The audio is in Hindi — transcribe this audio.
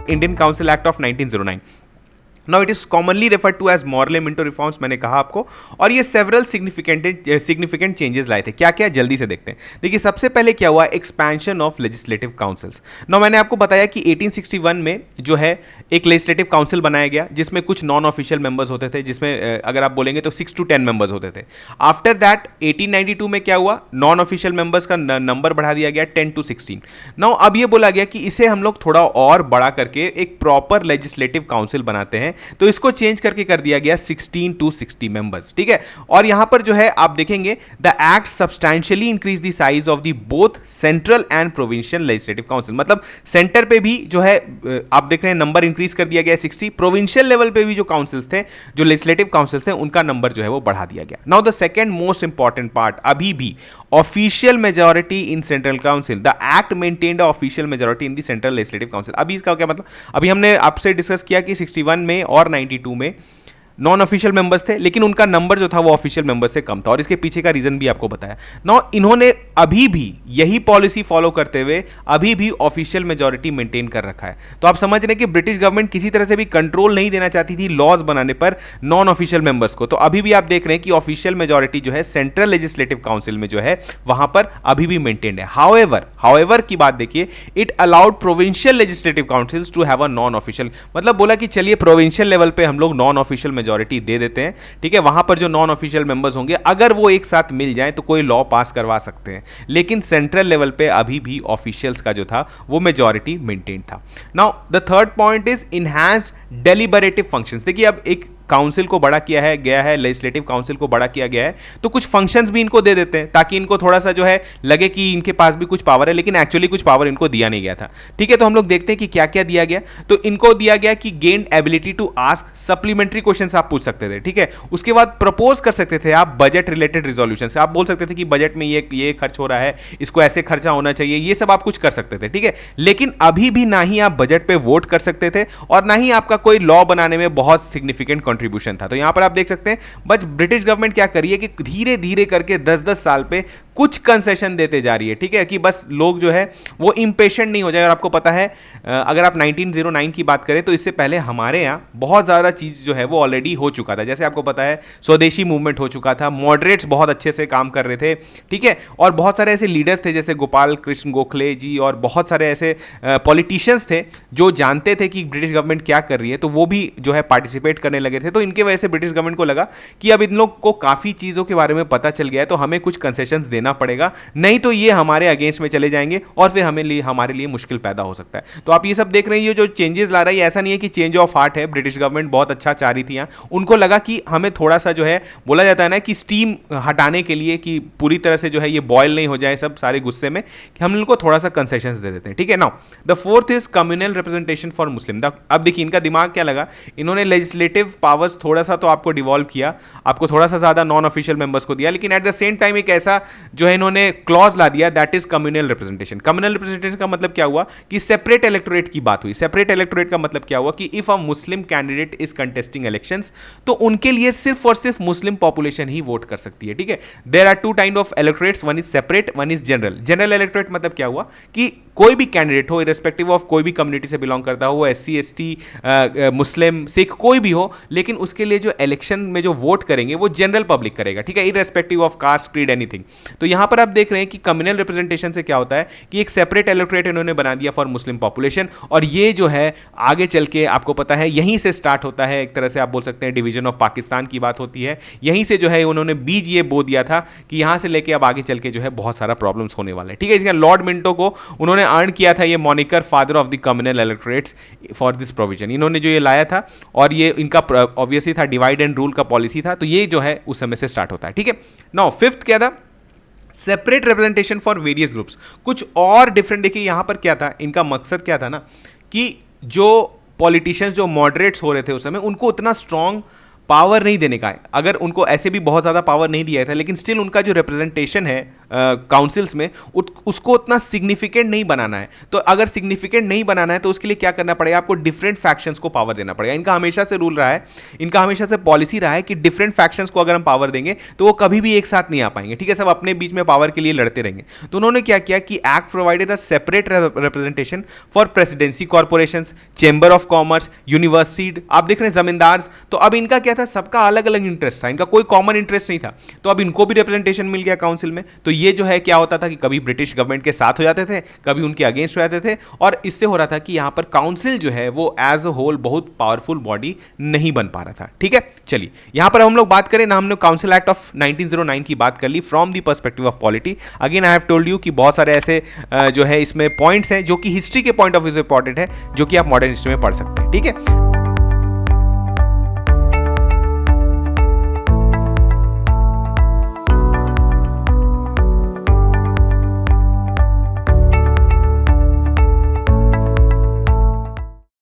Indian council act of 1909. Now it is commonly referred to as Morley Minto reforms, मैंने कहा आपको, और ये सेवरल सिग्निफिकेंट चेंजेस लाए थे. क्या क्या, जल्दी से देखते हैं. देखिए सबसे पहले क्या हुआ, expansion of legislative councils. Now मैंने आपको बताया कि 1861 में जो है एक लेजिस्लेटिव काउंसिल बनाया गया जिसमें कुछ नॉन ऑफिशियल मेंबर्स होते थे, जिसमें अगर आप बोलेंगे तो 6 to 10 मेंबर्स होते थे. आफ्टर दैट 1892 में क्या हुआ, नॉन ऑफिशियल मेंबर्स का नंबर बढ़ा दिया गया 10 to 16. नाउ अब ये बोला गया कि इसे हम लोग थोड़ा और बड़ा करके एक प्रॉपर लेजिस्लेटिव काउंसिल बनाते हैं, तो इसको चेंज करके कर दिया गया 16 to 60 मेंबर्स. ठीक है, और यहां पर जो है आप देखेंगे the act substantially increase the size of the both central and provincial legislative council. मतलब सेंटर पे भी जो है आप देख रहे हैं नंबर इंक्रीज कर दिया गया 60, प्रोविंशियल लेवल पे भी जो काउंसिल्स थे, जो लेजिस्लेटिव काउंसिल्स थे, उनका नंबर जो है वो बढ़ा दिया गया. Now the second most important part, अभी भी official majority in central council. The act maintained official majority in the central legislative council. अभी इसका क्या मतलब, अभी हमने आपसे डिस्कस किया कि 61 में और 92 में नॉन ऑफिशियल मेंबर्स थे, लेकिन उनका नंबर जो था वो ऑफिशियल मेंबर से कम था, और इसके पीछे का रीजन भी आपको बताया. नो, इन्होंने अभी भी यही पॉलिसी फॉलो करते हुए अभी भी ऑफिशियल मेजॉरिटी मेंटेन कर रखा है. तो आप समझ रहे हैं कि ब्रिटिश गवर्नमेंट किसी तरह से भी कंट्रोल नहीं देना चाहती थी लॉज बनाने पर नॉन ऑफिशियल मेंबर्स को. तो अभी भी आप देख रहे हैं कि ऑफिशियल मेजॉरिटी जो है सेंट्रल लेजिस्लेटिव काउंसिल में जो है वहां पर अभी भी मेंटेन्ड है. हाउएवर की बात देखिए, it allowed provincial legislative councils to have a non official, मतलब बोला कि चलिए प्रोविंशियल लेवल पे हम लोग नॉन ऑफिशियल मेजॉरिटी दे देते हैं. ठीक है, वहां पर जो नॉन ऑफिशियल मेंबर्स होंगे अगर वो एक साथ मिल जाएं तो कोई लॉ पास करवा सकते हैं, लेकिन सेंट्रल लेवल पे अभी भी ऑफिशियल्स का जो था वो मेजॉरिटी मेंटेन था. Now the third point is enhanced deliberative functions. देखिए अब एक काउंसिल को बड़ा किया है गया है, लेजिस्लेटिव काउंसिल को बड़ा किया गया है, तो कुछ फंक्शंस भी इनको दे देते हैं ताकि इनको थोड़ा सा जो है लगे कि इनके पास भी कुछ पावर है, लेकिन एक्चुअली कुछ पावर इनको दिया नहीं गया था. ठीक है, तो हम लोग देखते हैं कि क्या क्या दिया गया. तो इनको दिया गया कि gained ability to ask supplementary questions आप पूछ सकते थे. ठीक है, उसके बाद प्रपोज कर सकते थे आप बजट रिलेटेड रिजोल्यूशन से. आप बोल सकते थे कि बजट में ये खर्च हो रहा है, इसको ऐसे खर्चा होना चाहिए, ये सब आप कुछ कर सकते थे. ठीक है, लेकिन अभी भी ना ही आप बजट पे वोट कर सकते थे और ना ही आपका कोई लॉ बनाने में बहुत सिग्निफिकेंट कंट्रीब्यूशन था. तो यहां पर आप देख सकते हैं बस ब्रिटिश गवर्नमेंट क्या करी है कि धीरे धीरे करके 10-10 साल पे कुछ कंसेशन देते जा रही है. ठीक है, कि बस लोग जो है वो इंपेशेंट नहीं हो जाए. और आपको पता है अगर आप 1909 की बात करें तो इससे पहले हमारे यहाँ बहुत ज़्यादा चीज़ जो है वो ऑलरेडी हो चुका था. जैसे आपको पता है स्वदेशी मूवमेंट हो चुका था, मॉडरेट्स बहुत अच्छे से काम कर रहे थे. ठीक है, और बहुत सारे ऐसे लीडर्स थे जैसे गोपाल कृष्ण गोखले जी और बहुत सारे ऐसे पॉलिटिशियंस थे जो जानते थे कि ब्रिटिश गवर्नमेंट क्या कर रही है, तो वो भी जो है पार्टिसिपेट करने लगे थे. तो इनके वजह से ब्रिटिश गवर्नमेंट को लगा कि अब इन लोग को काफ़ी चीज़ों के बारे में पता चल गया है, तो हमें कुछ कंसेशंस देना पड़ेगा, नहीं तो ये हमारे अगेंस्ट में चले जाएंगे और फिर हमारे लिए मुश्किल पैदा हो सकता है. तो आप ये सब देख रहे हैं, ये जो चेंजेस ला रही है, ऐसा नहीं है कि चेंज ऑफ हार्ट है. ब्रिटिश गवर्नमेंट बहुत अच्छा चाह रही थी यहाँ, उनको लगा कि हमें थोड़ा सा जो है बोला जाता है ना कि स्टीम हटाने के लिए, कि पूरी तरह से जो है ये बॉयल नहीं हो जाए सब सारे गुस्से में, कि हम इनको थोड़ा सा कंसेशंस दे देते हैं. ठीक है, now the fourth is communal representation for Muslim. अब देखिए इनका दिमाग क्या लगा, इन्होंने लेजिस्लेटिव पावर्स थोड़ा सा तो आपको डिवॉल्व किया, आपको थोड़ा सा ज्यादा नॉन ऑफिशियल मेंबर्स को दिया, लेकिन एट द सेम टाइम एक ऐसा जो है इन्होंने क्लॉज ला दिया, that is communal representation. Communal representation का मतलब क्या हुआ कि सेपरेट इलेक्टोरेट की बात हुई. सेपरेट इलेक्टोरेट का मतलब क्या हुआ कि if a Muslim candidate is contesting elections, तो उनके लिए सिर्फ और सिर्फ मुस्लिम पॉपुलेशन ही वोट कर सकती है. ठीक है, there are two kind of electorates, one is separate, one is general. General electorate मतलब क्या हुआ कि कोई भी कैंडिडेट हो, इरेस्पेक्टिव ऑफ कोई भी कम्युनिटी से बिलोंग करता हो, एससी एसटी मुस्लिम सिख कोई भी हो, लेकिन उसके लिए जो इलेक्शन में जो वोट करेंगे वो जनरल पब्लिक करेगा. ठीक है, irrespective of caste creed anything. तो यहां पर आप देख रहे हैं कि कम्युनल रिप्रेजेंटेशन से क्या होता है कि एक सेपरेट इलेक्टोरेट इन्होंने बना दिया फॉर मुस्लिम पॉपुलेशन, और ये जो है आगे चल के आपको पता है यहीं से स्टार्ट होता है. एक तरह से आप बोल सकते हैं डिवीजन ऑफ पाकिस्तान की बात होती है, यहीं से जो है उन्होंने बीज ये बो दिया था कि यहां से लेके अब आगे चल के जो है बहुत सारा प्रॉब्लम्स होने वाले हैं. ठीक है, इसका लॉर्ड मिंटो को उन्होंने अर्न किया था ये moniker father of the communal electorates for this provision. इन्होंने जो ये लाया था, और ये इनका ऑब्वियसली था डिवाइड एंड रूल का पॉलिसी था, तो ये जो है उस समय से स्टार्ट होता है. ठीक है, नाउ फिफ्थ क्या था, separate representation for various groups. कुछ और डिफरेंट. देखिए यहां पर क्या था, इनका मकसद क्या था ना कि जो पॉलिटिशियंस जो मॉडरेट्स हो रहे थे उस समय, उनको उतना स्ट्रांग पावर नहीं देने का है. अगर उनको ऐसे भी बहुत ज़्यादा पावर नहीं दिया था, लेकिन स्टिल उनका जो रिप्रेजेंटेशन है काउंसिल्स में उसको उतना सिग्निफिकेंट नहीं बनाना है। तो अगर सिग्निफिकेंट नहीं बनाना है तो उसके लिए क्या करना पड़ेगा, आपको डिफरेंट फैक्शंस को पावर देना पड़ेगा। इनका हमेशा से रूल रहा है, इनका हमेशा से पॉलिसी रहा है कि डिफरेंट फैक्शंस को अगर हम पावर देंगे तो वो कभी भी एक साथ नहीं आ पाएंगे, ठीक है, सब अपने बीच में पावर के लिए लड़ते रहेंगे। तो उन्होंने क्या किया कि act provided a separate representation for presidency corporations, chamber of commerce, university, आप देख रहे हैं जमींदार्स। तो अब इनका क्या था, सबका अलग अलग इंटरेस्ट था, इनका कोई कॉमन इंटरेस्ट नहीं था, तो अब इनको भी रिप्रेजेंटेशन मिल गया काउंसिल में। तो ये जो है क्या होता था कि कभी ब्रिटिश गवर्नमेंट के साथ हो जाते थे, कभी उनके अगेंस्ट हो जाते थे, और इससे हो रहा था कि यहां पर काउंसिल जो है वो एज अ होल बहुत पावरफुल बॉडी नहीं बन पा रहा था, ठीक है। चलिए यहां पर हम लोग बात करें ना, हमने काउंसिल एक्ट ऑफ 1909 की बात कर ली from the perspective of polity. Again I have told you कि बहुत सारे ऐसे जो है इसमें पॉइंट्स हैं जो कि हिस्ट्री के पॉइंट ऑफ व्यू से इंपॉर्टेंट है, जो कि आप मॉडर्न हिस्ट्री में पढ़ सकते हैं, ठीक है।